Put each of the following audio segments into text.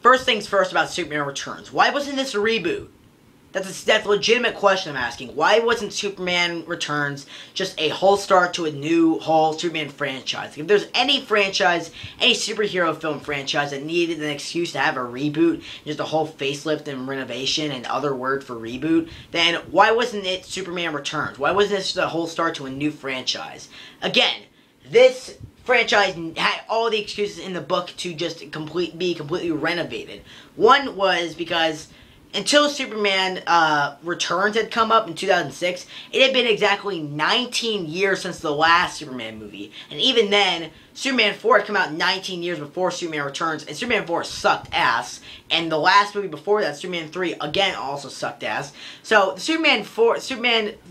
first things first about Superman Returns. Why wasn't this a reboot? That's a legitimate question I'm asking. Why wasn't Superman Returns just a whole start to a new whole Superman franchise? If there's any franchise, any superhero film franchise that needed an excuse to have a reboot, just a whole facelift and renovation and other word for reboot, then why wasn't it Superman Returns? Why wasn't this the whole start to a new franchise? Again, this franchise had all the excuses in the book to just be completely renovated. One was because until Superman Returns had come up in 2006, it had been exactly 19 years since the last Superman movie. And even then, Superman 4 had come out 19 years before Superman Returns, and Superman 4 sucked ass. And the last movie before that, Superman 3, again also sucked ass. So the Superman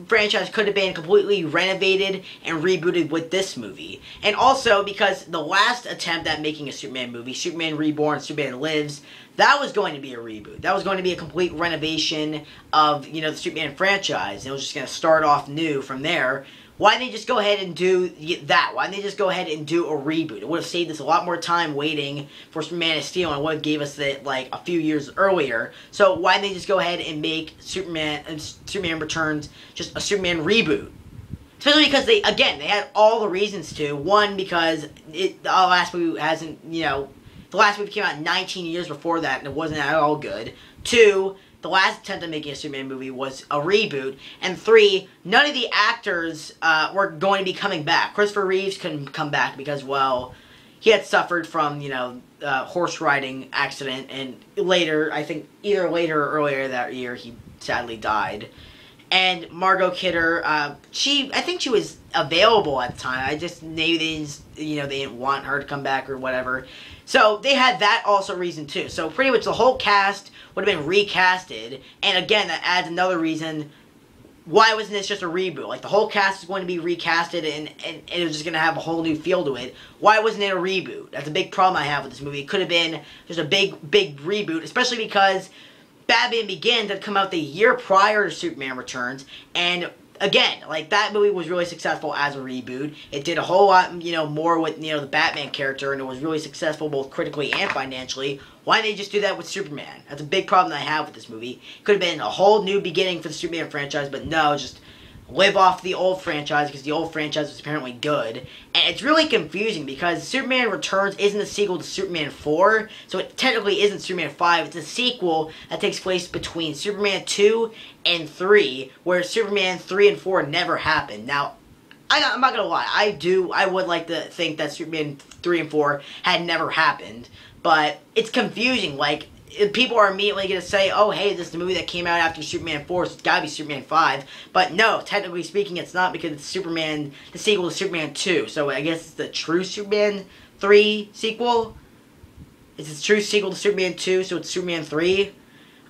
franchise could have been completely renovated and rebooted with this movie. And also because the last attempt at making a Superman movie, Superman Reborn, Superman Lives, that was going to be a reboot. That was going to be a complete renovation of, the Superman franchise. And it was just going to start off new from there. Why didn't they just go ahead and do that? Why didn't they just go ahead and do a reboot? It would have saved us a lot more time waiting for Man of Steel, and it would have gave us it like a few years earlier. So why didn't they just go ahead and make Superman Returns just a Superman reboot? Especially because they had all the reasons to. One, because the last movie the last movie came out 19 years before that, and it wasn't at all good. 2, the last attempt at making a Superman movie was a reboot. And 3, none of the actors were going to be coming back. Christopher Reeves couldn't come back because, well, he had suffered from, horse riding accident. And later, I think either later or earlier that year, he sadly died. And Margot Kidder, I think she was available at the time. I just maybe they didn't want her to come back or whatever. So they had that also reason too. So pretty much the whole cast would have been recasted. And again, that adds another reason. Why wasn't this just a reboot? Like the whole cast is going to be recasted and it was just going to have a whole new feel to it. Why wasn't it a reboot? That's a big problem I have with this movie. It could have been just a big reboot, especially because Batman Begins had come out the year prior to Superman Returns, and again, like, that movie was really successful as a reboot. It did a whole lot, more with, the Batman character, and it was really successful both critically and financially. Why didn't they just do that with Superman? That's a big problem that I have with this movie. It could have been a whole new beginning for the Superman franchise, but no, just live off the old franchise because the old franchise was apparently good. And it's really confusing because Superman Returns isn't a sequel to Superman 4, so it technically isn't Superman 5. It's a sequel that takes place between Superman 2 and 3, where Superman 3 and 4 never happened. Now, I'm not gonna lie, I would like to think that Superman 3 and 4 had never happened, but it's confusing. Like, people are immediately going to say, oh, hey, this is the movie that came out after Superman 4, so it's got to be Superman 5. But no, technically speaking, it's not, because it's the sequel to Superman 2. So I guess it's the true Superman 3 sequel? It's the true sequel to Superman 2, so it's Superman 3?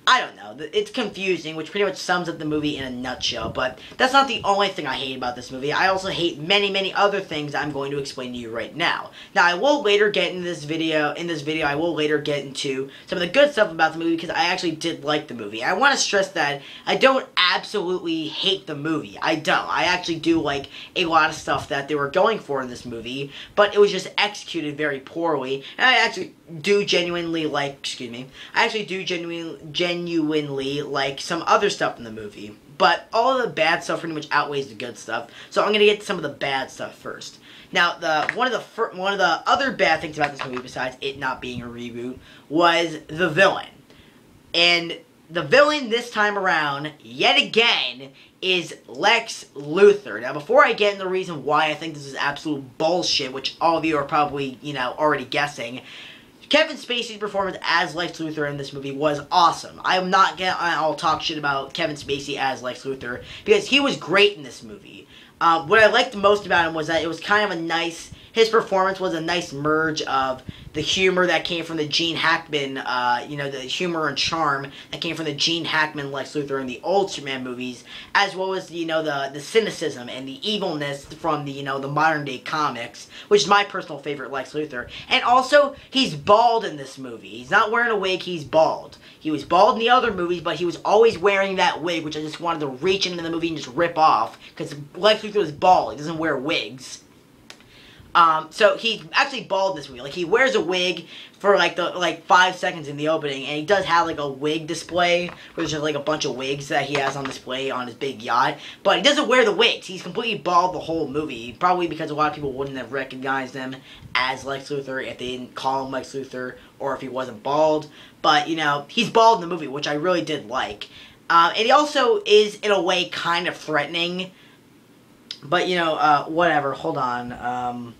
I don't know. It's confusing, which pretty much sums up the movie in a nutshell. But that's not the only thing I hate about this movie. I also hate many, many other things I'm going to explain to you right now. Now, I will later get into this video. In this video, I will later get into some of the good stuff about the movie, because I actually did like the movie. I want to stress that I don't absolutely hate the movie. I don't. I actually do like a lot of stuff that they were going for in this movie, but it was just executed very poorly. And I actually do genuinely like, I actually do genuinely like some other stuff in the movie, but all of the bad stuff pretty much outweighs the good stuff. So I'm gonna get to some of the bad stuff first. Now, one of the other bad things about this movie, besides it not being a reboot, was the villain. And the villain this time around, yet again, is Lex Luthor. Now, before I get into the reason why I think this is absolute bullshit, which all of you are probably, already guessing, Kevin Spacey's performance as Lex Luthor in this movie was awesome. I'll talk shit about Kevin Spacey as Lex Luthor, because he was great in this movie. What I liked the most about him was that it was kind of his performance was a nice merge of the humor that came from the Gene Hackman, the humor and charm that came from the Gene Hackman Lex Luthor in the old Superman movies, as well as, the cynicism and the evilness from the modern day comics, which is my personal favorite Lex Luthor. And also, he's bald in this movie. He's not wearing a wig, he's bald. He was bald in the other movies, but he was always wearing that wig, which I just wanted to reach into the movie and just rip off, because Lex Luthor is bald, he doesn't wear wigs. So he's actually bald in this movie. Like, he wears a wig for, like 5 seconds in the opening, and he does have, like, a wig display, where there's just, like, a bunch of wigs that he has on display on his big yacht, but he doesn't wear the wigs. He's completely bald the whole movie, probably because a lot of people wouldn't have recognized him as Lex Luthor if they didn't call him Lex Luthor, or if he wasn't bald, but, you know, he's bald in the movie, which I really did like. And he also is, in a way, kind of threatening, but, you know, whatever, hold on,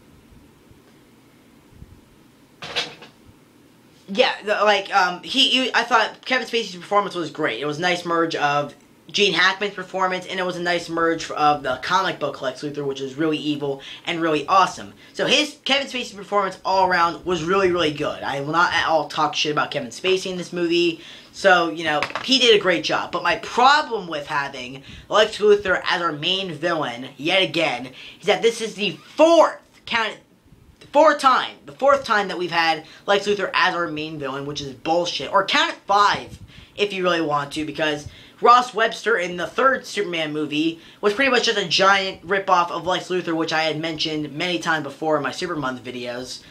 yeah, I thought Kevin Spacey's performance was great. It was a nice merge of Gene Hackman's performance, and it was a nice merge of the comic book Lex Luthor, which is really evil and really awesome. So Kevin Spacey's performance all around was really, really good. I will not at all talk shit about Kevin Spacey in this movie. So, you know, he did a great job. But my problem with having Lex Luthor as our main villain, yet again, is that this is the fourth time that we've had Lex Luthor as our main villain, which is bullshit. Or count it 5, if you really want to, because Ross Webster in the third Superman movie was pretty much just a giant ripoff of Lex Luthor, which I had mentioned many times before in my Super Month videos.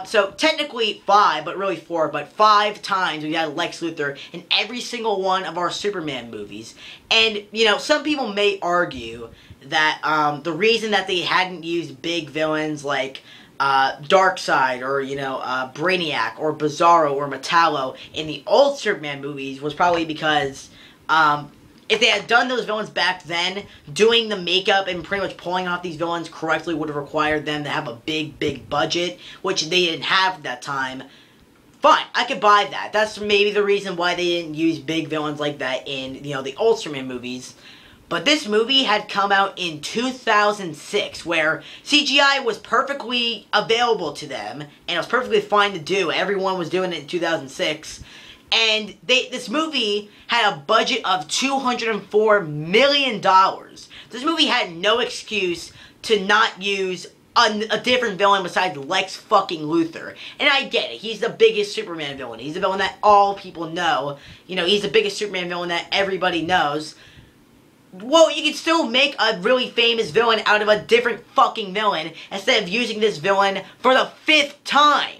So technically 5, but really 4, but 5 times we had Lex Luthor in every single one of our Superman movies. And, you know, some people may argue that the reason that they hadn't used big villains like Darkseid or, you know, Brainiac or Bizarro or Metallo in the old Superman movies was probably because if they had done those villains back then, doing the makeup and pretty much pulling off these villains correctly would have required them to have a big, big budget, which they didn't have at that time. Fine, I could buy that. That's maybe the reason why they didn't use big villains like that in, you know, the old Superman movies. But this movie had come out in 2006, where CGI was perfectly available to them, and it was perfectly fine to do. Everyone was doing it in 2006. And this movie had a budget of $204 million. This movie had no excuse to not use a different villain besides Lex fucking Luthor. And I get it. He's the biggest Superman villain. He's the villain that all people know. You know, he's the biggest Superman villain that everybody knows. Well, you could still make a really famous villain out of a different fucking villain instead of using this villain for the 5th time.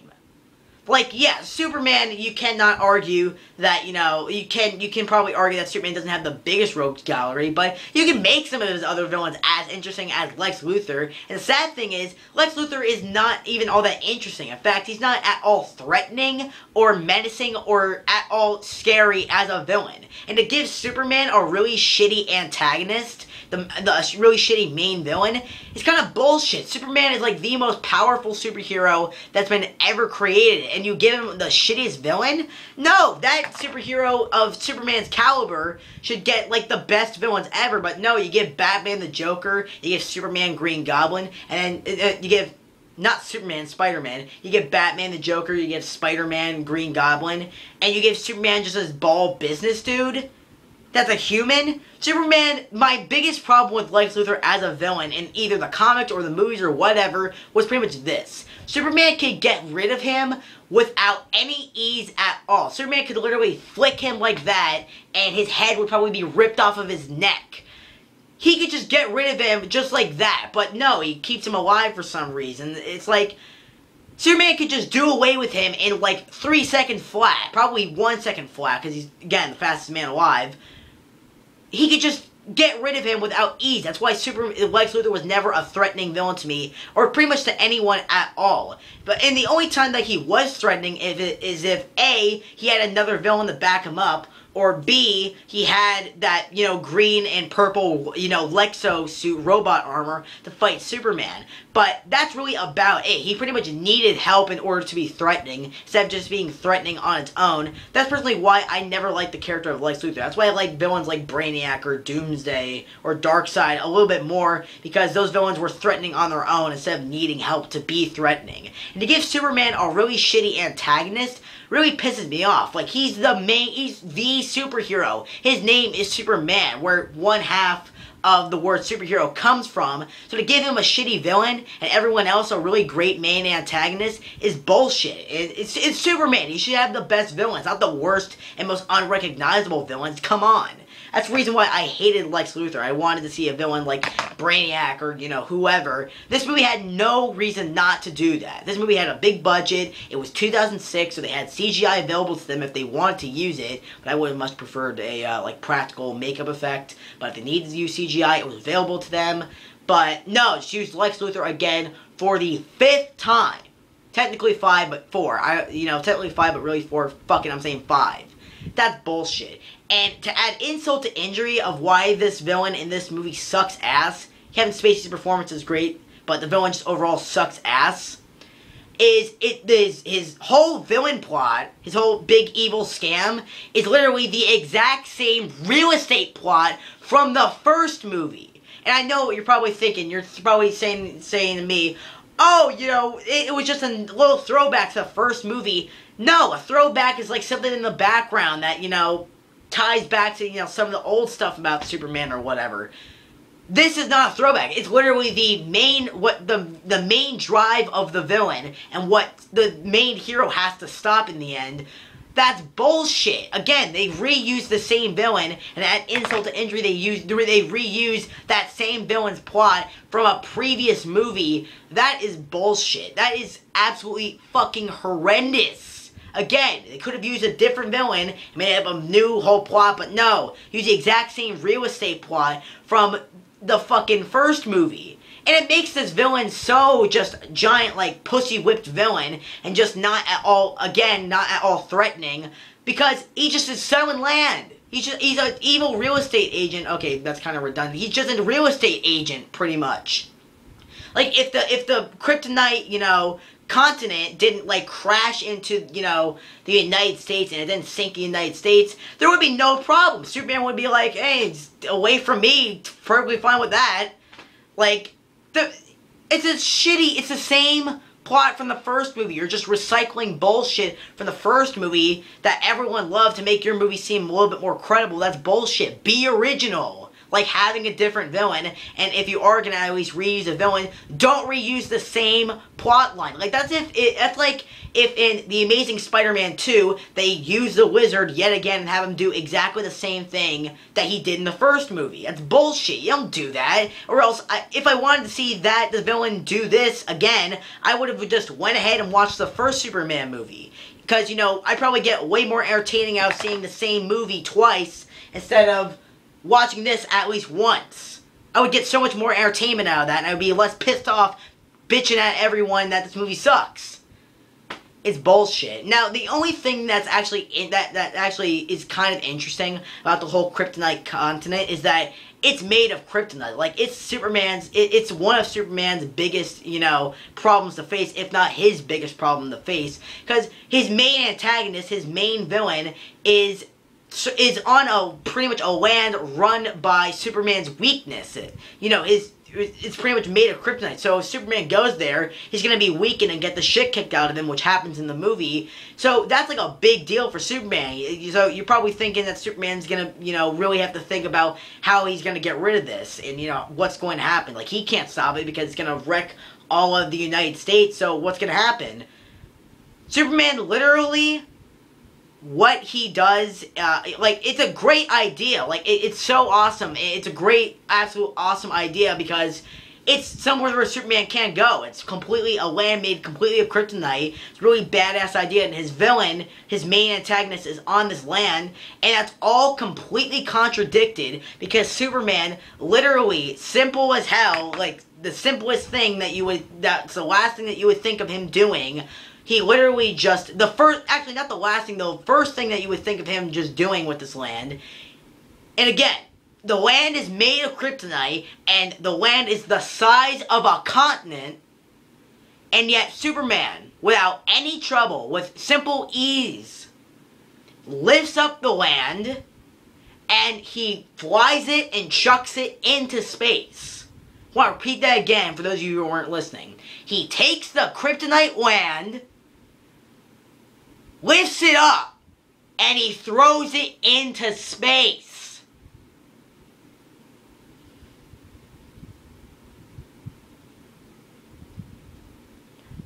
Like, yeah, Superman, you cannot argue that, you know, you can probably argue that Superman doesn't have the biggest rogues gallery, but you can make some of his other villains as interesting as Lex Luthor. And the sad thing is, Lex Luthor is not even all that interesting. In fact, he's not at all threatening or menacing or at all scary as a villain. And to give Superman a really shitty antagonist, the really shitty main villain, is kind of bullshit. Superman is like the most powerful superhero that's been ever created, and you give him the shittiest villain? No, that superhero of Superman's caliber should get like the best villains ever, but no, you give Batman the Joker, you give Superman Green Goblin, and then you give, not Superman, Spider-Man, you give Batman the Joker, you give Spider-Man Green Goblin, and you give Superman just this bald business dude that's a human? Superman, my biggest problem with Lex Luthor as a villain in either the comics or the movies or whatever was pretty much this. Superman could get rid of him without any ease at all. Superman could literally flick him like that and his head would probably be ripped off of his neck. He could just get rid of him just like that, but no, he keeps him alive for some reason. It's like Superman could just do away with him in like 3 seconds flat, probably 1 second flat, because he's, again, the fastest man alive. He could just get rid of him without ease. That's why Lex Luthor was never a threatening villain to me, or pretty much to anyone at all. And the only time that he was threatening is if A, he had another villain to back him up, or B, he had that, you know, green and purple, you know, Lexo suit robot armor to fight Superman. But that's really about it. He pretty much needed help in order to be threatening, instead of just being threatening on its own. That's personally why I never liked the character of Lex Luthor. That's why I like villains like Brainiac or Doomsday or Darkseid a little bit more, because those villains were threatening on their own instead of needing help to be threatening. And to give Superman a really shitty antagonist really pisses me off. Like, he's the superhero. His name is Superman, where one half of the word superhero comes from. So to give him a shitty villain and everyone else a really great main antagonist is bullshit. It's Superman. He should have the best villains, not the worst and most unrecognizable villains. Come on. That's the reason why I hated Lex Luthor. I wanted to see a villain like Brainiac or, whoever. This movie had no reason not to do that. This movie had a big budget. It was 2006, so they had CGI available to them if they wanted to use it. But I would have much preferred a, practical makeup effect. But if they needed to use CGI, it was available to them. But no, just used Lex Luthor again for the 5th time. Technically 5, but 4. Technically 5, but really 4. Fucking, I'm saying 5. That's bullshit. And to add insult to injury of why this villain in this movie sucks ass, Kevin Spacey's performance is great, but the villain just overall sucks ass, is his whole villain plot, his whole big evil scam, is literally the exact same real estate plot from the first movie. And I know what you're probably thinking. You're probably saying to me, oh, it was just a little throwback to the first movie. No, a throwback is like something in the background that, ties back to, some of the old stuff about Superman or whatever. This is not a throwback. It's literally the main drive of the villain and what the main hero has to stop in the end. That's bullshit. Again, they reuse the same villain, and at insult to injury, they reuse that same villain's plot from a previous movie. That is bullshit. That is absolutely fucking horrendous. Again, they could have used a different villain and made up a new whole plot, but no. Use the exact same real estate plot from the fucking first movie. And it makes this villain so just giant, pussy-whipped villain, and just not at all threatening, because he just is selling land. He's an evil real estate agent. Okay, that's kind of redundant. He's just a real estate agent, pretty much. Like, if the Kryptonite, continent didn't, crash into, the United States, and it didn't sink the United States, there would be no problem. Superman would be like, hey, it's away from me, perfectly fine with that. It's the same plot from the first movie. You're just recycling bullshit from the first movie that everyone loved to make your movie seem a little bit more credible. That's bullshit. Be original. Like having a different villain, and if you are gonna at least reuse a villain, don't reuse the same plot line. That's like if in The Amazing Spider-Man 2, they use the Wizard yet again and have him do exactly the same thing that he did in the first movie. That's bullshit. You don't do that. Or else, if I wanted to see the villain do this again, I would have just went ahead and watched the first Superman movie. Because, I'd probably get way more entertaining out of seeing the same movie twice instead of watching this at least once. I would get so much more entertainment out of that, and I would be less pissed off bitching at everyone that this movie sucks. It's bullshit. Now, the only thing that's actually that actually is kind of interesting about the whole Kryptonite continent is that it's made of kryptonite. It's one of Superman's biggest, problems to face, if not his biggest problem to face, because his main antagonist, his main villain, is on pretty much a land run by Superman's weakness. It's pretty much made of kryptonite. So if Superman goes there, he's going to be weakened and get the shit kicked out of him, which happens in the movie. So that's a big deal for Superman. So you're probably thinking that Superman's going to, really have to think about how he's going to get rid of this and, what's going to happen. He can't stop it because it's going to wreck all of the United States. So what's going to happen? Superman literally, what he does, it's a great idea. It's so awesome. It's a great, absolute awesome idea because it's somewhere where Superman can't go. It's completely a land made completely of kryptonite. It's a really badass idea, and his villain, his main antagonist, is on this land, and that's all completely contradicted because Superman, literally, simple as hell, the simplest thing that's the last thing that you would think of him doing. He literally just, actually not the last thing, the first thing that you would think of him just doing with this land. And again, the land is made of kryptonite, and the land is the size of a continent, and yet Superman, without any trouble, with simple ease, lifts up the land, and he flies it and chucks it into space. I want to repeat that again for those of you who weren't listening. He takes the kryptonite land, lifts it up, and he throws it into space.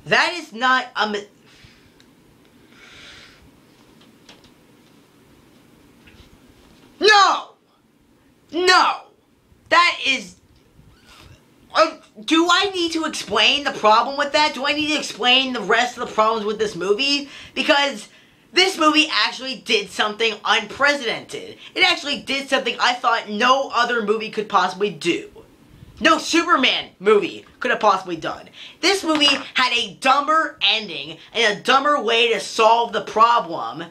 That is not a... No! No! That is... do I need to explain the problem with that? Do I need to explain the rest of the problems with this movie? Because this movie actually did something unprecedented. It actually did something I thought no other movie could possibly do. No Superman movie could have possibly done. This movie had a dumber ending and a dumber way to solve the problem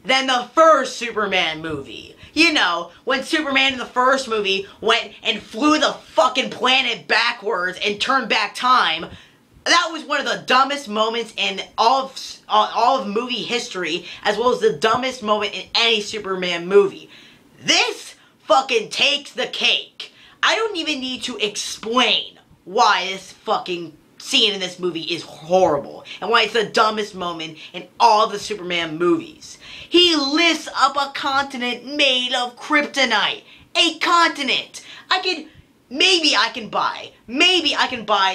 than the first Superman movie. You know, when Superman in the first movie went and flew the fucking planet backwards and turned back time, that was one of the dumbest moments in all of movie history, as well as the dumbest moment in any Superman movie. This fucking takes the cake. I don't even need to explain why this fucking scene in this movie is horrible and why it's the dumbest moment in all the Superman movies. He lifts up a continent made of kryptonite. A continent. Maybe I can buy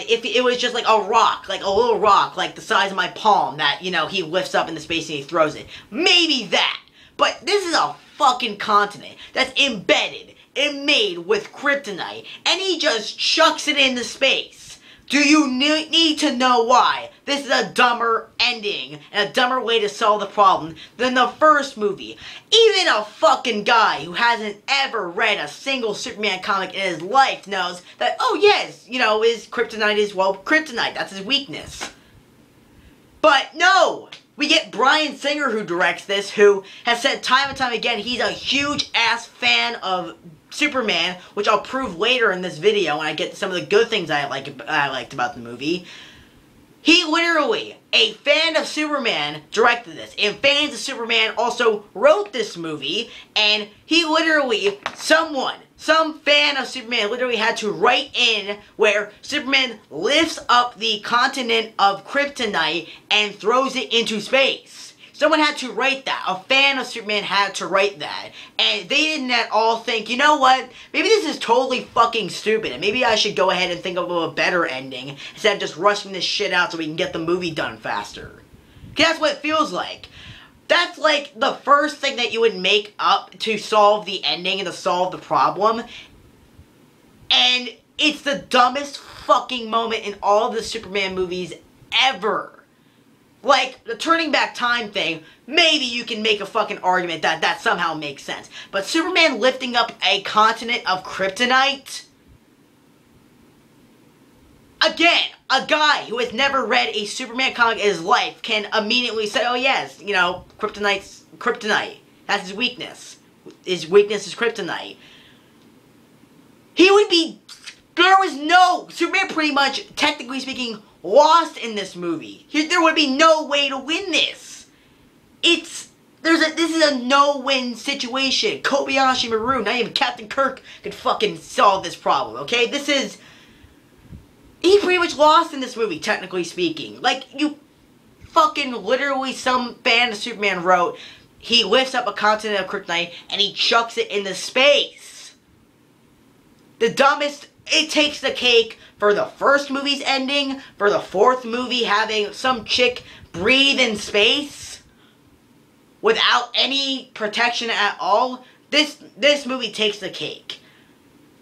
if it was just like a rock, like a little rock, like the size of my palm that, you know, he lifts up in the space and he throws it. Maybe that. But this is a fucking continent that's embedded and made with kryptonite, and he just chucks it into space. Do you need to know why this is a dumber ending and a dumber way to solve the problem than the first movie? Even a fucking guy who hasn't ever read a single Superman comic in his life knows that, oh yes, you know, his kryptonite is, well, kryptonite. That's his weakness. But no! We get Bryan Singer, who directs this, who has said time and time again he's a huge-ass fan of Superman, which I'll prove later in this video when I get to some of the good things I liked about the movie. He literally, a fan of Superman, directed this, and fans of Superman also wrote this movie, and he literally, some fan of Superman literally had to write in where Superman lifts up the continent of kryptonite and throws it into space. Someone had to write that. A fan of Superman had to write that. And they didn't at all think, you know what, maybe this is totally fucking stupid, and maybe I should go ahead and think of a better ending instead of just rushing this shit out so we can get the movie done faster. Because that's what it feels like. That's like the first thing that you would make up to solve the ending and to solve the problem. And it's the dumbest fucking moment in all of the Superman movies ever. Like, the turning back time thing, maybe you can make a fucking argument that that somehow makes sense. But Superman lifting up a continent of kryptonite? Again, a guy who has never read a Superman comic in his life can immediately say, oh yes, you know, kryptonite's kryptonite. That's his weakness. His weakness is kryptonite. He would be... There was no... Superman pretty much, technically speaking, lost in this movie. There would be no way to win this. This is a no-win situation. Kobayashi Maru, not even Captain Kirk could fucking solve this problem, okay? He pretty much lost in this movie, technically speaking. Like, you fucking literally, some fan of Superman wrote, he lifts up a continent of kryptonite and he chucks it into space. The dumbest... It takes the cake for the first movie's ending, for the fourth movie having some chick breathe in space without any protection at all. This movie takes the cake.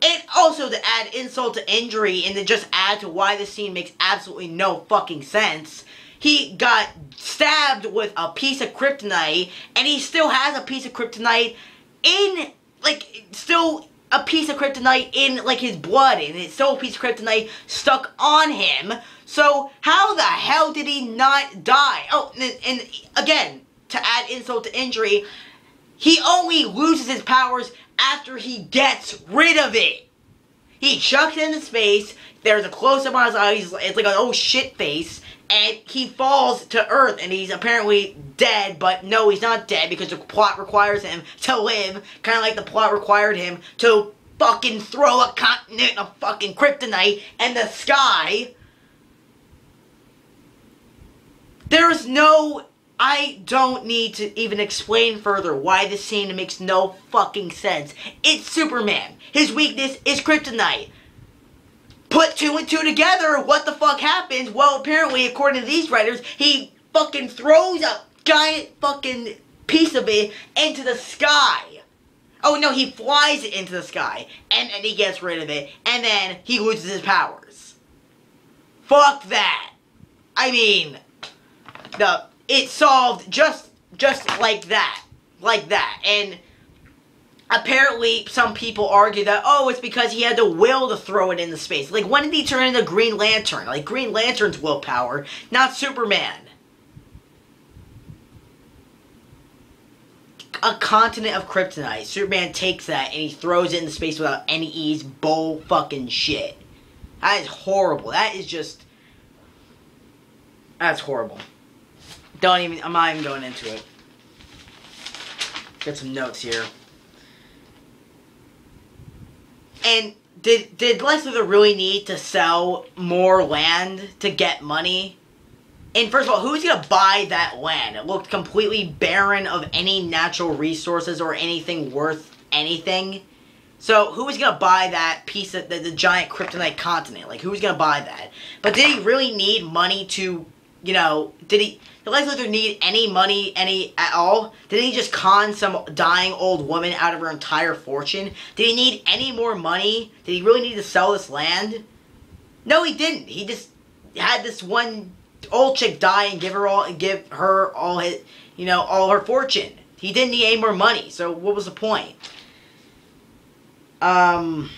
And also, to add insult to injury and to just add to why this scene makes absolutely no fucking sense, he got stabbed with a piece of kryptonite, and he still has a piece of kryptonite in, like, still... a piece of kryptonite in, like, his blood, and it's still a piece of kryptonite stuck on him. So, how the hell did he not die? Oh, and again, to add insult to injury, he only loses his powers after he gets rid of it. He chucks it into space, there's a close-up on his eyes, it's like an oh shit face, and he falls to Earth, and he's apparently dead, but no, he's not dead, because the plot requires him to live, kind of like the plot required him to fucking throw a continent of fucking kryptonite in the sky. There's no... I don't need to even explain further why this scene makes no fucking sense. It's Superman. His weakness is kryptonite. Put two and two together, what the fuck happens? Well, apparently, according to these writers, he fucking throws a giant fucking piece of it into the sky. Oh, no, he flies it into the sky, and he gets rid of it, and then he loses his powers. Fuck that. I mean, it solved just like that. Like that. And apparently, some people argue that, oh, it's because he had the will to throw it into space. Like, when did he turn into Green Lantern? Like, Green Lantern's willpower, not Superman. A continent of kryptonite. Superman takes that and he throws it into space without any ease. Bull fucking shit. That is horrible. That is just... That's horrible. I'm not even going into it. Get some notes here. And did Lex Luthor really need to sell more land to get money? And first of all, who's going to buy that land? It looked completely barren of any natural resources or anything worth anything. So, who was going to buy that piece of the giant kryptonite continent? Like, who's going to buy that? But did he really need money to, you know, did Lex Luthor need any money, at all? Did he just con some dying old woman out of her entire fortune? Did he need any more money? Did he really need to sell this land? No, he didn't. He just had this one old chick die and give her all his, you know, all her fortune. He didn't need any more money, so what was the point? Actually,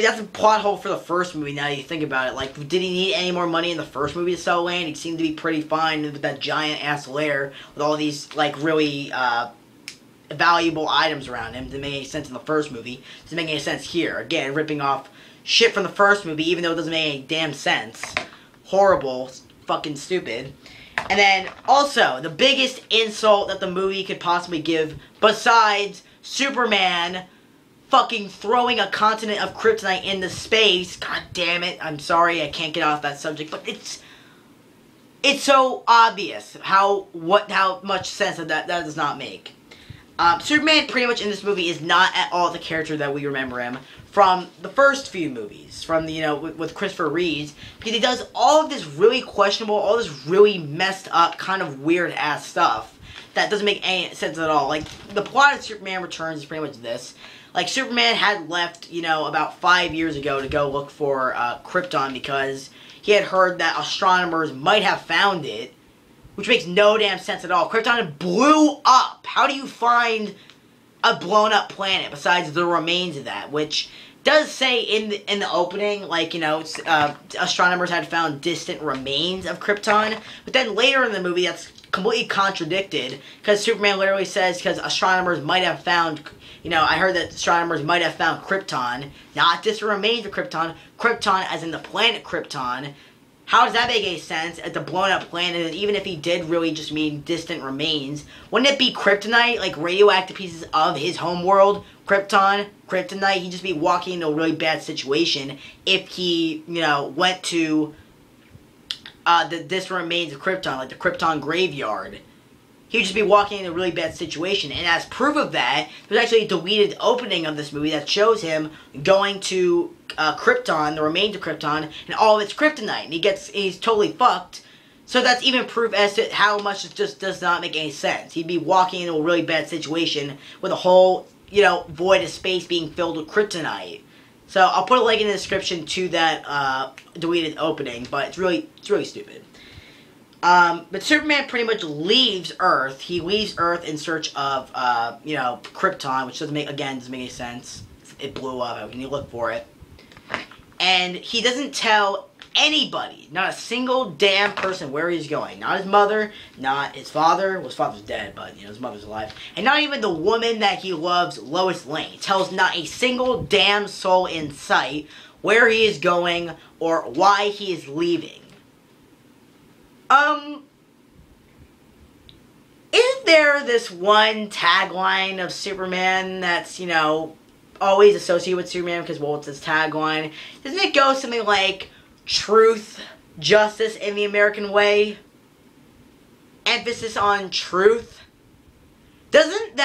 that's a plot hole for the first movie, now that you think about it. Like, did he need any more money in the first movie to sell land? He seemed to be pretty fine with that giant-ass lair with all these, like, really, valuable items around him. Didn't make any sense in the first movie. Doesn't make any sense here. Again, ripping off shit from the first movie, even though it doesn't make any damn sense. Horrible. Fucking stupid. And then, also, the biggest insult that the movie could possibly give, besides Superman fucking throwing a continent of kryptonite into space. God damn it. I'm sorry, I can't get off that subject, but it's so obvious how much sense that does not make. Superman, pretty much in this movie, is not at all the character that we remember him from the first few movies, from the, you know, with Christopher Reeves, because he does all of this really questionable, all this really messed up, kind of weird-ass stuff that doesn't make any sense at all. Like, the plot of Superman Returns is pretty much this. Like, Superman had left, you know, about 5 years ago to go look for Krypton because he had heard that astronomers might have found it, which makes no damn sense at all. Krypton blew up. How do you find a blown-up planet besides the remains of that? Which does say in the opening, like, you know, astronomers had found distant remains of Krypton. But then later in the movie, that's completely contradicted, because Superman literally says, because astronomers might have found, you know, I heard that astronomers might have found Krypton, not just the remains of Krypton, Krypton as in the planet Krypton. How does that make any sense at the blown up planet? And even if he did really just mean distant remains, wouldn't it be kryptonite, like radioactive pieces of his homeworld, Krypton, kryptonite? He'd just be walking into a really bad situation if he, you know, went to the distant remains of Krypton, like the Krypton graveyard. He would just be walking in a really bad situation. And as proof of that, there's actually a deleted opening of this movie that shows him going to Krypton, the remains of Krypton, and all of its kryptonite. And he's totally fucked. So that's even proof as to how much it just does not make any sense. He'd be walking into a really bad situation with a whole, you know, void of space being filled with kryptonite. So I'll put a link in the description to that deleted opening, but it's really stupid. But Superman pretty much leaves Earth. He leaves Earth in search of, you know, Krypton, which doesn't make any sense. It blew up. When you look for it. And he doesn't tell anybody, not a single damn person, where he's going. Not his mother, not his father. Well, his father's dead, but, you know, his mother's alive. And not even the woman that he loves, Lois Lane. He tells not a single damn soul in sight where he is going or why he is leaving. Isn't there this one tagline of Superman that's, you know, always associated with Superman because, well, it's his tagline? Doesn't it go something like, truth, justice, in the American way? Emphasis on truth? Doesn't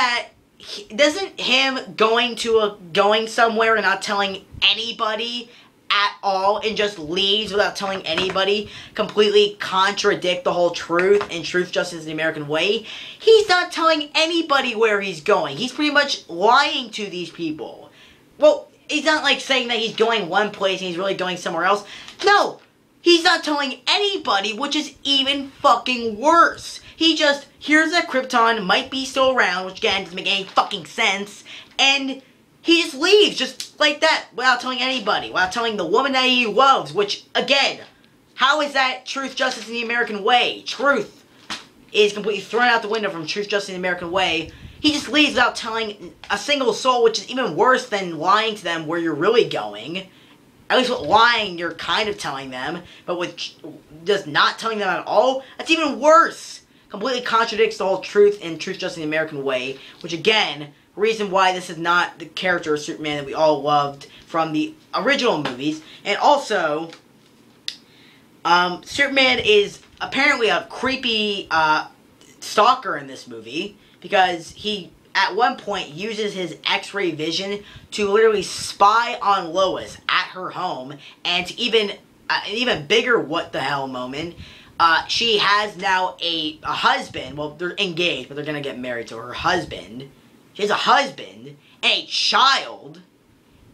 him going somewhere and not telling anybody at all and just leaves without telling anybody, completely contradict the whole truth and Truth, Justice, and the American Way. He's not telling anybody where he's going. He's pretty much lying to these people. Well, he's not like saying that he's going one place and he's really going somewhere else. No, he's not telling anybody, which is even fucking worse. He just hears that Krypton might be still around, which again doesn't make any fucking sense, and he just leaves just like that without telling anybody, without telling the woman that he loves, which again, how is that Truth, Justice, and the American Way? Truth is completely thrown out the window from Truth, Justice, and the American Way. He just leaves without telling a single soul, which is even worse than lying to them where you're really going. At least with lying, you're kind of telling them, but with just not telling them at all, that's even worse. Completely contradicts the whole truth and Truth, Justice, and the American Way, which again, reason why this is not the character of Superman that we all loved from the original movies. And also, Superman is apparently a creepy stalker in this movie, because he at one point uses his X-ray vision to literally spy on Lois at her home, and to even an even bigger what the hell moment. She has now a husband. Well, they're engaged, but they're gonna get married to her husband. She has a husband and a child,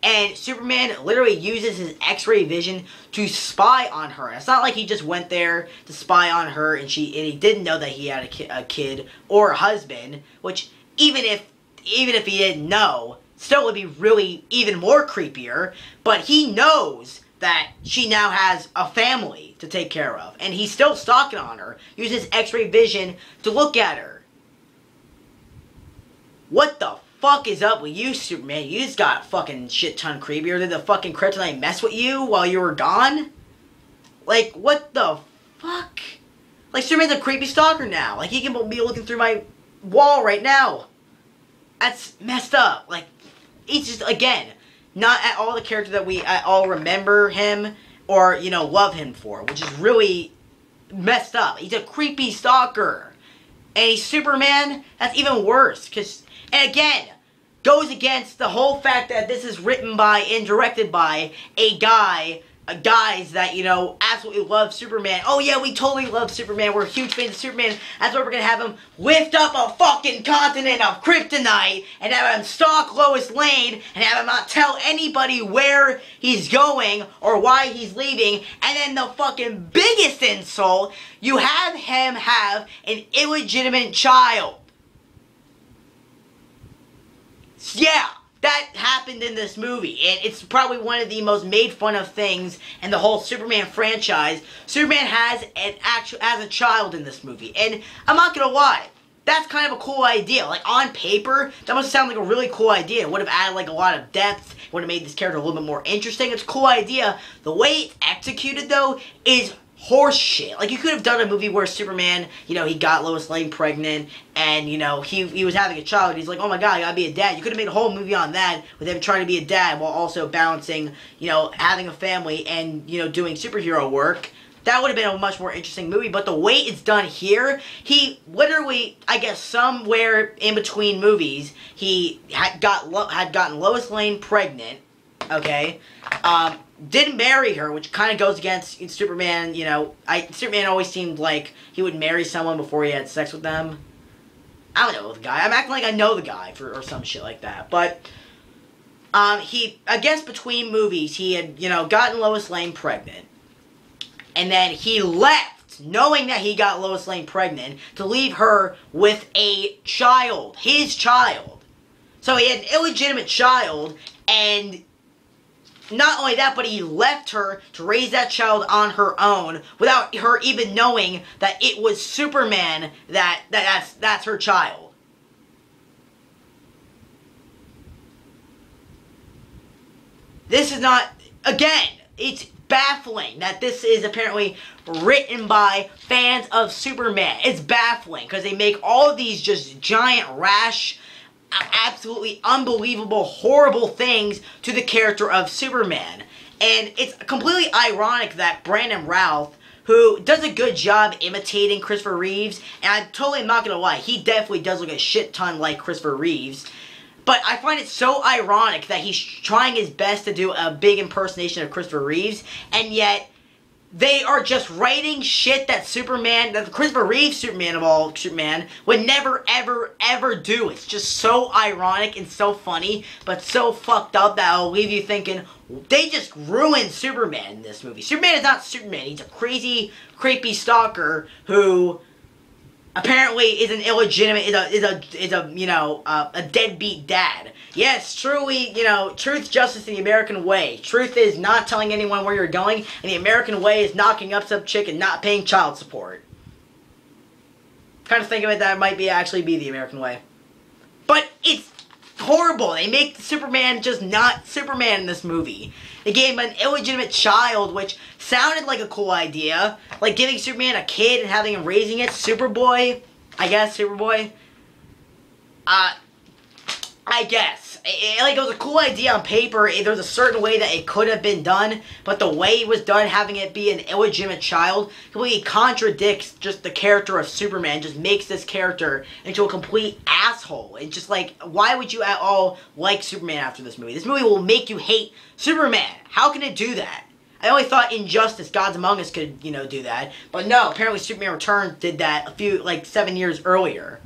and Superman literally uses his X-ray vision to spy on her. It's not like he just went there to spy on her and he didn't know that he had a kid or a husband. Which even if he didn't know, still would be really even more creepier. But he knows that she now has a family to take care of, and he's still stalking on her. Uses X-ray vision to look at her. What the fuck is up with you, Superman? You just got fucking shit ton creepier. Did the fucking kryptonite mess with you while you were gone? Like, what the fuck? Like, Superman's a creepy stalker now. Like, he can be looking through my wall right now. That's messed up. Like, he's just, again, not at all the character that we at all remember him or, you know, love him for, which is really messed up. He's a creepy stalker. And he's Superman, that's even worse, because, and again, goes against the whole fact that this is written by and directed by guys that, you know, absolutely love Superman. Oh yeah, we totally love Superman. We're huge fans of Superman. That's why we're gonna have him lift up a fucking continent of kryptonite and have him stalk Lois Lane and have him not tell anybody where he's going or why he's leaving. And then the fucking biggest insult, you have him have an illegitimate child. Yeah. That happened in this movie, and it's probably one of the most made fun of things in the whole Superman franchise. Superman has a child in this movie, and I'm not gonna lie, that's kind of a cool idea. Like, on paper, that must sound like a really cool idea. It would have added, like, a lot of depth, would have made this character a little bit more interesting. It's a cool idea. The way it's executed, though, is horse shit. Like, you could have done a movie where Superman, you know, he got Lois Lane pregnant, and, you know, he was having a child. He's like, oh my god, I gotta be a dad. You could have made a whole movie on that, with him trying to be a dad, while also balancing, you know, having a family and, you know, doing superhero work. That would have been a much more interesting movie, but the way it's done here, he literally, I guess, somewhere in between movies, he had gotten Lois Lane pregnant, okay, didn't marry her, which kind of goes against Superman, you know. Superman always seemed like he would marry someone before he had sex with them. I don't know the guy. I'm acting like I know the guy or some shit like that. But, I guess between movies, he had, you know, gotten Lois Lane pregnant. And then he left, knowing that he got Lois Lane pregnant, to leave her with a child. His child. So he had an illegitimate child, and not only that, but he left her to raise that child on her own without her even knowing that it was Superman that's her child. This is not, again, it's baffling that this is apparently written by fans of Superman. It's baffling because they make all of these just giant rash, absolutely unbelievable, horrible things to the character of Superman. And it's completely ironic that Brandon Routh, who does a good job imitating Christopher Reeves, and I'm totally not gonna lie, he definitely does look a shit ton like Christopher Reeves, But I find it so ironic that he's trying his best to do a big impersonation of Christopher Reeves, and yet they are just writing shit that the Christopher Reeves Superman of all Superman would never, ever, ever do. It's just so ironic and so funny, but so fucked up that it'll leave you thinking, they just ruined Superman in this movie. Superman is not Superman. He's a crazy, creepy stalker who apparently is an illegitimate, a deadbeat dad. Yes, truly, truth, justice, and the American way. Truth is not telling anyone where you're going, and the American way is knocking up some chick and not paying child support. Kind of think of it that might actually be the American way. But it's horrible. They make Superman just not Superman in this movie. They gave him an illegitimate child, which sounded like a cool idea. Like giving Superman a kid and having him raising it. Superboy. I guess, Superboy. I guess. It was a cool idea on paper. There's a certain way that it could have been done, but the way it was done, having it be an illegitimate child, completely contradicts just the character of Superman, just makes this character into a complete asshole. It's just like, why would you at all like Superman after this movie? This movie will make you hate Superman. How can it do that? I only thought Injustice, Gods Among Us could, do that. But no, apparently Superman Returns did that 7 years earlier.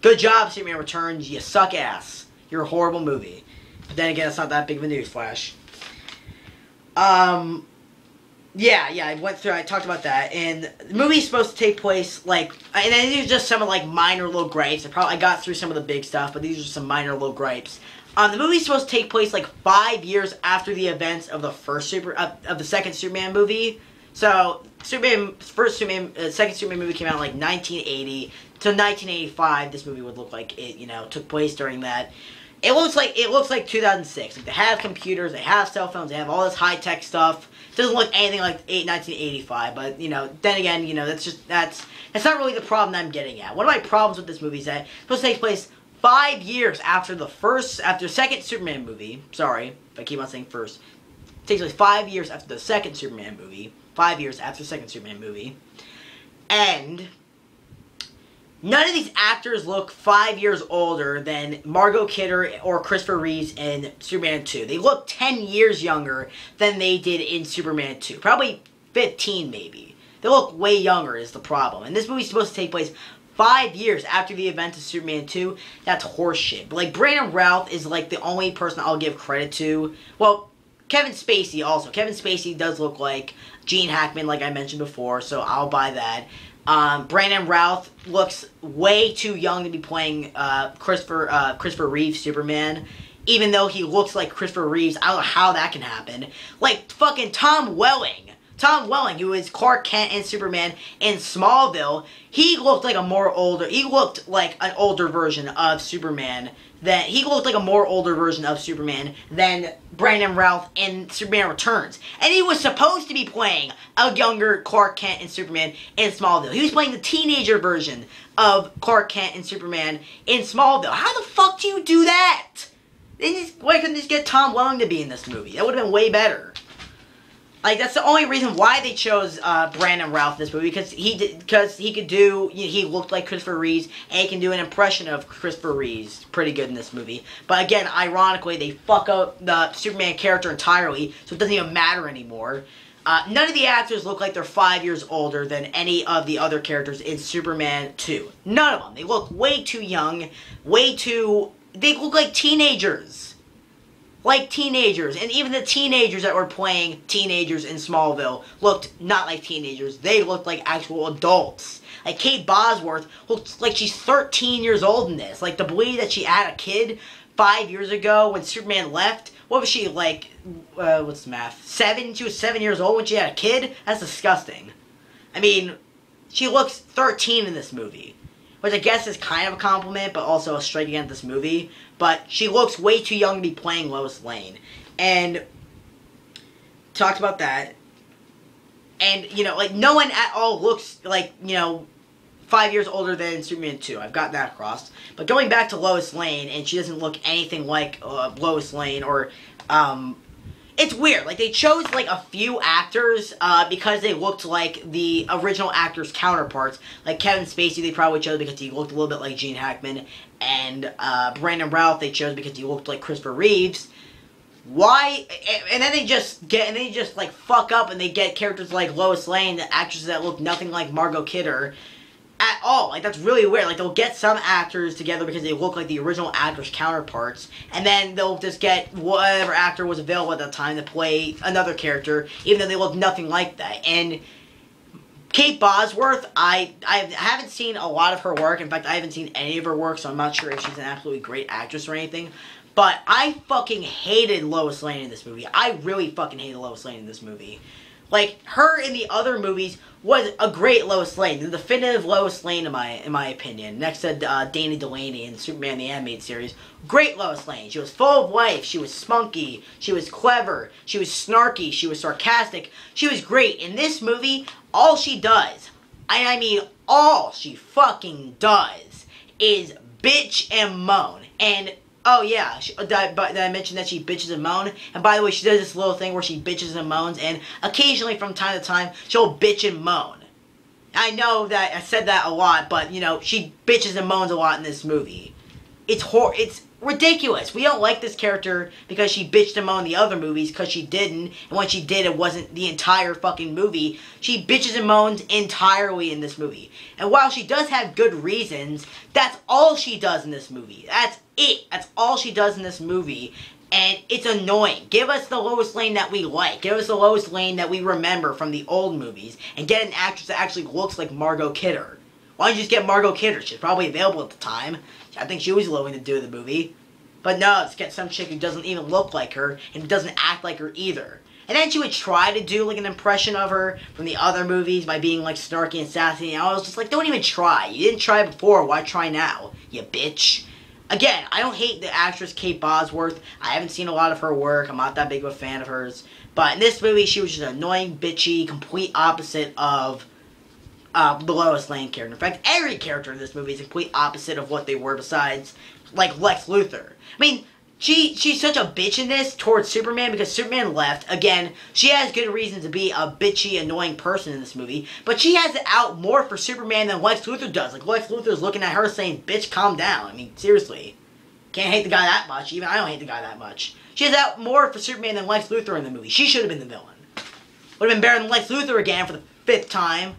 Good job, Superman Returns. You suck ass. You're a horrible movie. But then again, it's not that big of a newsflash. I talked about that. And the movie's supposed to take place, and then these are just some of, minor little gripes. I got through some of the big stuff, but these are just some minor little gripes. The movie's supposed to take place, 5 years after the events of the second Superman movie. So, second Superman movie came out in, 1980. To 1985, this movie would look like it, took place during that. It looks like 2006. They have computers, they have cell phones, they have all this high-tech stuff. It doesn't look anything like 1985, but, then again, that's not really the problem that I'm getting at. One of my problems with this movie is that it's supposed to take place 5 years after the second Superman movie. Sorry, if I keep on saying first. It takes place 5 years after the second Superman movie. 5 years after the second Superman movie. And none of these actors look 5 years older than Margot Kidder or Christopher Reeves in Superman 2. They look 10 years younger than they did in Superman 2. Probably 15, maybe. They look way younger is the problem. And this movie's supposed to take place 5 years after the event of Superman 2. That's horseshit. But, Brandon Routh is, the only person I'll give credit to. Well, Kevin Spacey also. Kevin Spacey does look like Gene Hackman, like I mentioned before, so I'll buy that. Brandon Routh looks way too young to be playing Christopher Reeves Superman. Even though he looks like Christopher Reeves, I don't know how that can happen. Fucking Tom Welling. Tom Welling, who is Clark Kent and Superman in Smallville, he looked like he looked like an older version of Superman. He looked like a more older version of Superman than Brandon Routh in Superman Returns. And he was supposed to be playing a younger Clark Kent and Superman in Smallville. He was playing the teenager version of Clark Kent and Superman in Smallville. How the fuck do you do that? Why couldn't they just get Tom Welling to be in this movie? That would have been way better. That's the only reason why they chose Brandon Routh in this movie, because he looked like Christopher Reeves, and he can do an impression of Christopher Reeves pretty good in this movie. But again, ironically, they fuck up the Superman character entirely, so it doesn't even matter anymore. None of the actors look like they're 5 years older than any of the other characters in Superman 2. None of them. They look way too young, they look like teenagers. And even the teenagers that were playing teenagers in Smallville looked not like teenagers. They looked like actual adults. Kate Bosworth looks like she's 13 years old in this. To believe that she had a kid 5 years ago when Superman left. What was she, what's the math? 7? She was 7 years old when she had a kid? That's disgusting. I mean, she looks 13 in this movie. Which I guess is kind of a compliment, but also a strike against this movie. But she looks way too young to be playing Lois Lane. And talked about that. And, no one at all looks 5 years older than Superman 2. I've got that across. But going back to Lois Lane, and she doesn't look anything like Lois Lane, or, it's weird. Like, they chose, like, a few actors, because they looked like the original actors' counterparts. Like, Kevin Spacey, they probably chose because he looked a little bit like Gene Hackman. And, Brandon Routh, they chose because he looked like Christopher Reeves. Why? And then they just like, fuck up and they get characters like Lois Lane, the actresses that look nothing like Margot Kidder at all. Like, that's really weird. Like, they'll get some actors together because they look like the original actors' counterparts, and then they'll just get whatever actor was available at that time to play another character, even though they look nothing like that. And Kate Bosworth, I haven't seen a lot of her work. In fact, I haven't seen any of her work, so I'm not sure if she's an absolutely great actress or anything. But I fucking hated Lois Lane in this movie. I really fucking hated Lois Lane in this movie. Like, her in the other movies was a great Lois Lane. The definitive Lois Lane, in my opinion. Next to Dana Delaney in Superman the Animated Series. Great Lois Lane. She was full of life. She was spunky. She was clever. She was snarky. She was sarcastic. She was great. In this movie, all she does, I mean all she fucking does, is bitch and moan. And oh yeah, did I mention that she bitches and moans? And by the way, she does this little thing where she bitches and moans, and occasionally from time to time, she'll bitch and moan. I know that I said that a lot, but, you know, she bitches and moans a lot in this movie. It's ridiculous. We don't like this character because she bitched and moaned in the other movies, because she didn't, and when she did, it wasn't the entire fucking movie. She bitches and moans entirely in this movie. And while she does have good reasons, that's all she does in this movie. That's it. That's all she does in this movie. And it's annoying. Give us the Lois Lane that we like. Give us the Lois Lane that we remember from the old movies. And get an actress that actually looks like Margot Kidder. Why don't you just get Margot Kidder? She's probably available at the time. I think she was willing to do the movie. But no, let's get some chick who doesn't even look like her and doesn't act like her either. And then she would try to do, like, an impression of her from the other movies by being, like, snarky and sassy. And I was just like, don't even try. You didn't try before. Why try now, you bitch? Again, I don't hate the actress Kate Bosworth. I haven't seen a lot of her work. I'm not that big of a fan of hers. But in this movie, she was just an annoying, bitchy, complete opposite of the Lois Lane character. In fact, every character in this movie is a complete opposite of what they were besides, like, Lex Luthor. I mean, she's such a bitch in this towards Superman because Superman left. Again, she has good reason to be a bitchy, annoying person in this movie. But she has it out more for Superman than Lex Luthor does. Like, Lex Luthor's looking at her saying, bitch, calm down. I mean, seriously. Can't hate the guy that much. Even I don't hate the guy that much. She has out more for Superman than Lex Luthor in the movie. She should have been the villain. Would have been better than Lex Luthor again for the 5th time.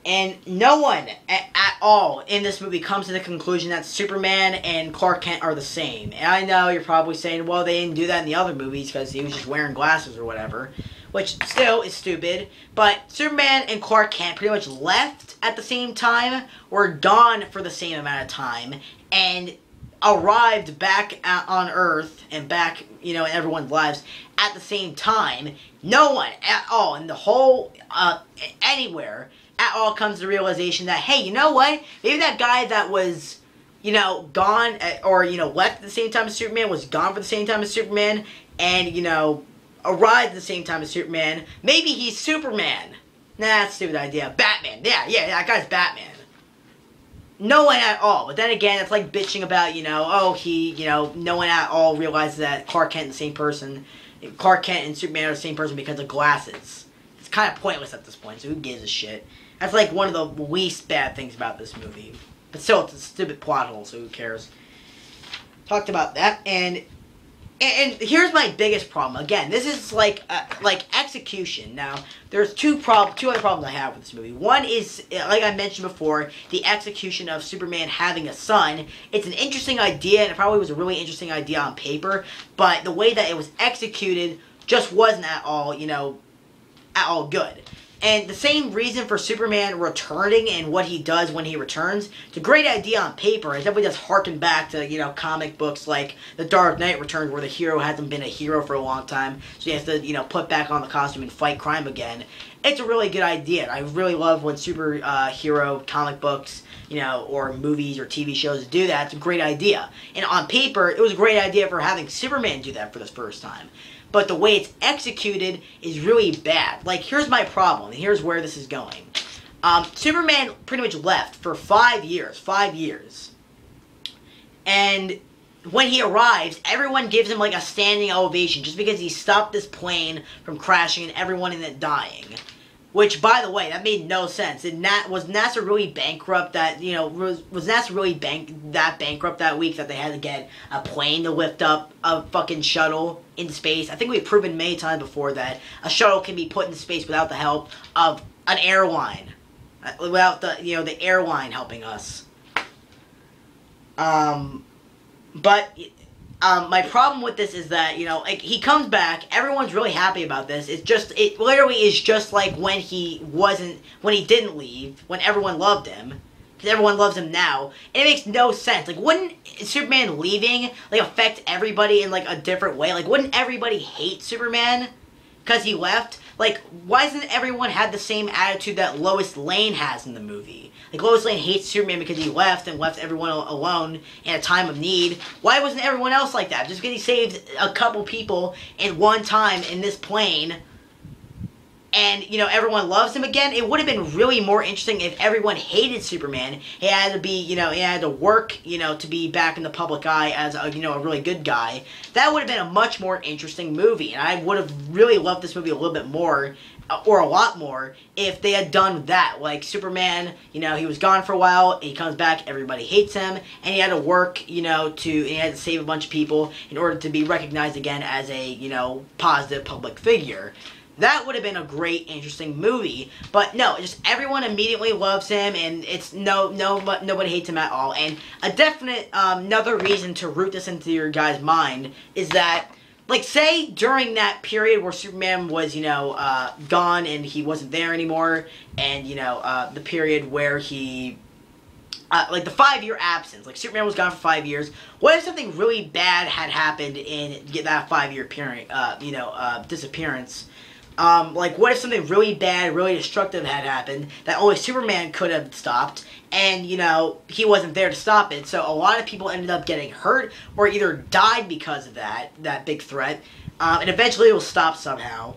And no one at all in this movie comes to the conclusion that Superman and Clark Kent are the same. And I know you're probably saying, well, they didn't do that in the other movies because he was just wearing glasses or whatever. Which still is stupid. But Superman and Clark Kent pretty much left at the same time, were gone for the same amount of time, and arrived back on Earth and back, you know, in everyone's lives at the same time. No one at all in the whole, anywhere at all comes to the realization that, hey, you know what? Maybe that guy that was, you know, gone or, you know, left at the same time as Superman was gone for the same time as Superman and, you know, arrived at the same time as Superman. Maybe he's Superman. Nah, that's a stupid idea. Batman. Yeah, that guy's Batman. No one at all. But then again, it's like bitching about, you know, oh, no one at all realizes that Clark Kent is the same person. Clark Kent and Superman are the same person because of glasses. It's kind of pointless at this point, so who gives a shit? That's like one of the least bad things about this movie. But still, it's a stupid plot hole, so who cares? Talked about that, and here's my biggest problem. Again, this is like execution. Now, there's two other problems I have with this movie. One is, like I mentioned before, the execution of Superman having a son. It's an interesting idea, and it probably was a really interesting idea on paper, but the way that it was executed just wasn't at all, you know, at all good. And the same reason for Superman returning and what he does when he returns, it's a great idea on paper. It definitely does harken back to, you know, comic books like The Dark Knight Returns, where the hero hasn't been a hero for a long time, so he has to, you know, put back on the costume and fight crime again. It's a really good idea. I really love when superhero comic books, you know, or movies or TV shows do that. It's a great idea. And on paper, it was a great idea for having Superman do that for the first time. But the way it's executed is really bad. Like, here's my problem, and here's where this is going. Superman pretty much left for 5 years. 5 years. And when he arrives, everyone gives him like a standing ovation just because he stopped this plane from crashing and everyone in it dying. Which, by the way, that made no sense. Was NASA really bankrupt that, was NASA really bankrupt that week that they had to get a plane to lift up a fucking shuttle into space? I think we've proven many times before that a shuttle can be put into space without the help of an airline. Without the airline helping us. My problem with this is that, like, he comes back, everyone's really happy about this. It literally is just like when he didn't leave, when everyone loved him. Because everyone loves him now. And it makes no sense. Like, wouldn't Superman leaving, like, affect everybody in, like, a different way? Like, wouldn't everybody hate Superman because he left? Like, why doesn't everyone have the same attitude that Lois Lane has in the movie? Like, Lois Lane hates Superman because he left and left everyone alone in a time of need. Why wasn't everyone else like that? Just because he saved a couple people in one time in this plane and, everyone loves him again? It would have been really more interesting if everyone hated Superman. He had to be, he had to work, to be back in the public eye as a, a really good guy. That would have been a much more interesting movie. And I would have really loved this movie a little bit more, or a lot more, if they had done that. Like, Superman, he was gone for a while, he comes back, everybody hates him, and he had to work, he had to save a bunch of people in order to be recognized again as a, positive public figure. That would have been a great, interesting movie. But no, just everyone immediately loves him, and it's nobody hates him at all. And a definite, another reason to root this into your guys' mind is that, like, say during that period where Superman was, gone and he wasn't there anymore, and, the period where he, like, the 5-year absence, like, Superman was gone for 5 years, what if something really bad had happened in that 5-year period, disappearance? Like, what if something really bad, really destructive had happened that only Superman could have stopped, and, he wasn't there to stop it, so a lot of people ended up getting hurt, or either died because of that big threat, and eventually it will stop somehow.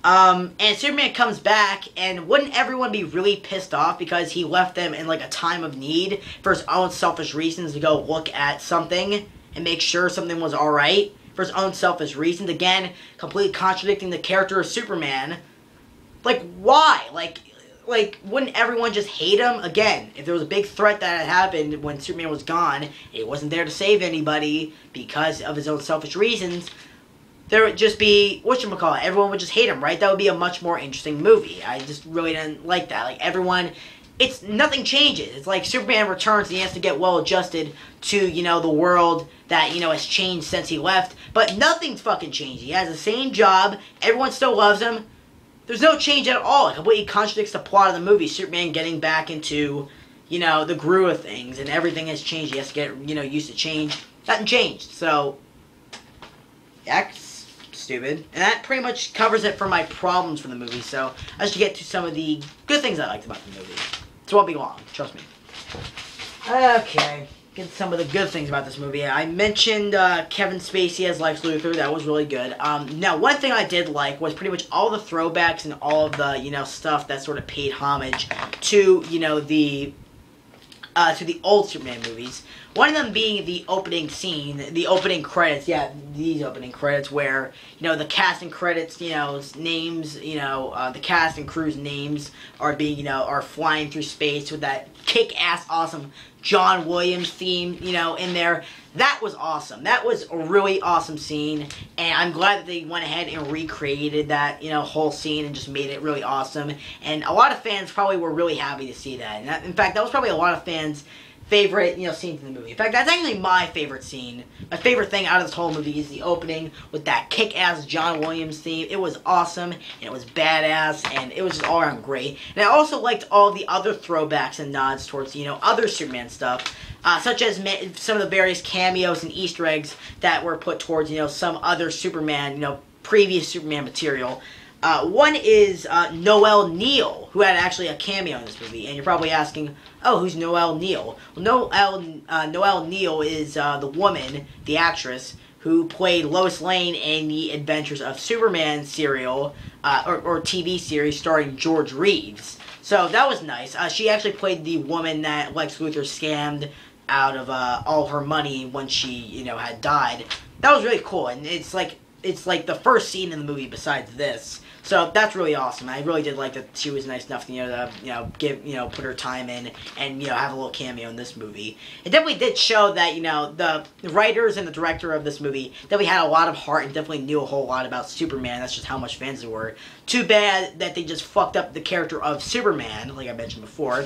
And Superman comes back, and wouldn't everyone be really pissed off because he left them in, like, a time of need for his own selfish reasons to go look at something and make sure something was alright? For his own selfish reasons, again, completely contradicting the character of Superman. Like, why? Like, wouldn't everyone just hate him? Again, if there was a big threat that had happened when Superman was gone, and he wasn't there to save anybody because of his own selfish reasons, there would just be, whatchamacallit, everyone would just hate him, right? That would be a much more interesting movie. I just really didn't like that. Like, everyone, nothing changes. It's like Superman returns and he has to get well adjusted to, the world that, has changed since he left. But nothing's fucking changed. He has the same job. Everyone still loves him. There's no change at all. It completely contradicts the plot of the movie. Superman getting back into, the groove of things, and everything has changed. He has to get, used to change. Nothing changed. So, that's stupid. And that pretty much covers it for my problems for the movie. So, I should get to some of the good things I liked about the movie. It won't be long. Trust me. Okay. Get some of the good things about this movie. I mentioned Kevin Spacey as Lex Luthor. That was really good. Now, one thing I did like was pretty much all the throwbacks and all of the, stuff that sort of paid homage to, the old Superman movies. One of them being the opening scene, the opening credits. Yeah, these opening credits where, the cast and credits, names, the cast and crew's names are being, are flying through space with that kick-ass awesome John Williams theme, in there. That was awesome. That was a really awesome scene, and I'm glad that they went ahead and recreated that, whole scene and just made it really awesome. And a lot of fans probably were really happy to see that. And that, in fact, that was probably a lot of fans' favorite, scenes in the movie. In fact, that's actually my favorite scene. My favorite thing out of this whole movie is the opening with that kick-ass John Williams theme. It was awesome, and it was badass, and it was just all around great. And I also liked all the other throwbacks and nods towards, other Superman stuff, such as some of the various cameos and Easter eggs that were put towards, some other Superman, previous Superman material. One is Noel Neill, who had actually a cameo in this movie. And you're probably asking, oh, who's Noel Neill? Well, Noel Neill is the woman, the actress, who played Lois Lane in the Adventures of Superman serial, or TV series starring George Reeves. So that was nice. She actually played the woman that Lex Luthor scammed out of all her money when she had died. That was really cool, and it's like the first scene in the movie besides this. So that's really awesome. I really did like that she was nice enough to give put her time in and have a little cameo in this movie. It definitely did show that the writers and the director of this movie definitely had a lot of heart and definitely knew a whole lot about Superman. That's just how much fans there were. Too bad that they just fucked up the character of Superman, like I mentioned before.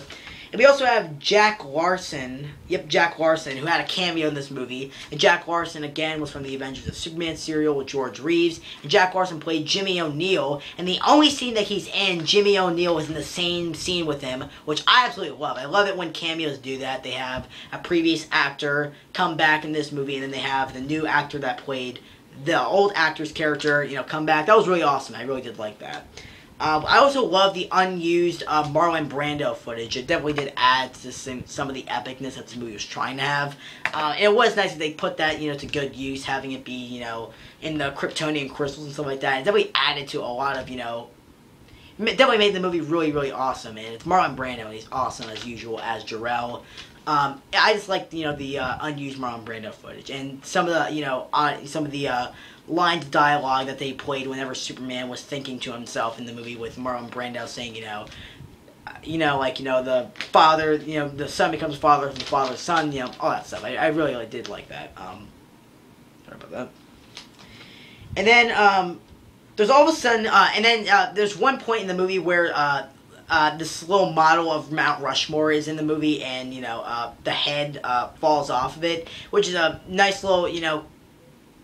And we also have Jack Larson. Yep, Jack Larson, who had a cameo in this movie. And Jack Larson, again, was from the Adventures of Superman serial with George Reeves. And Jack Larson played Jimmy O'Neil. And the only scene that he's in, Jimmy O'Neil is in the same scene with him, which I absolutely love. I love it when cameos do that. They have a previous actor come back in this movie, and then they have the new actor that played the old actor's character, come back. That was really awesome. I really did like that. I also love the unused Marlon Brando footage. It definitely did add to some of the epicness that this movie was trying to have. And it was nice that they put that, to good use, having it be, in the Kryptonian crystals and stuff like that. It definitely added to a lot of, definitely made the movie really, really awesome. And it's Marlon Brando, and he's awesome as usual as Jor-El. I just like, the unused Marlon Brando footage. And some of the, lines of dialogue that they played whenever Superman was thinking to himself in the movie, with Marlon Brando saying, the father, the son becomes father, the father's son, all that stuff. I really did like that. Sorry about that. And then, there's all of a sudden, there's one point in the movie where, this little model of Mount Rushmore is in the movie, and, the head, falls off of it, which is a nice little,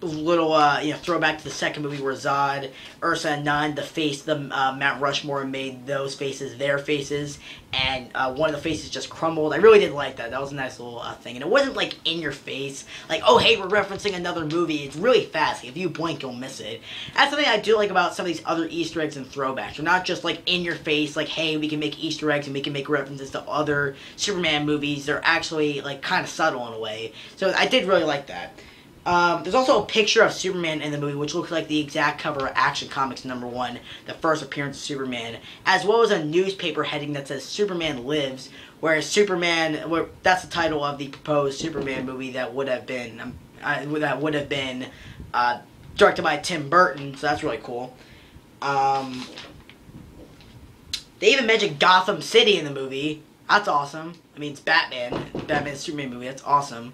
throwback to the second movie where Zod, Ursa, and Nan, the Mount Rushmore, made those faces their faces, and one of the faces just crumbled. I really did like that. That was a nice little thing, and it wasn't like in your face, like, oh hey, we're referencing another movie. It's really fast. If you blink, you'll miss it. That's something I do like about some of these other Easter eggs and throwbacks. They're not just like in your face, like, hey, we can make Easter eggs and we can make references to other Superman movies. They're actually like kind of subtle in a way. So I did really like that. There's also a picture of Superman in the movie, which looks like the exact cover of Action Comics #1, the first appearance of Superman, as well as a newspaper heading that says Superman Lives, whereas that's the title of the proposed Superman movie that would have been directed by Tim Burton, so that's really cool. They even mentioned Gotham City in the movie. That's awesome. I mean, it's Batman's Superman movie. That's awesome.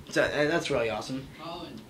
So that's really awesome. Colin.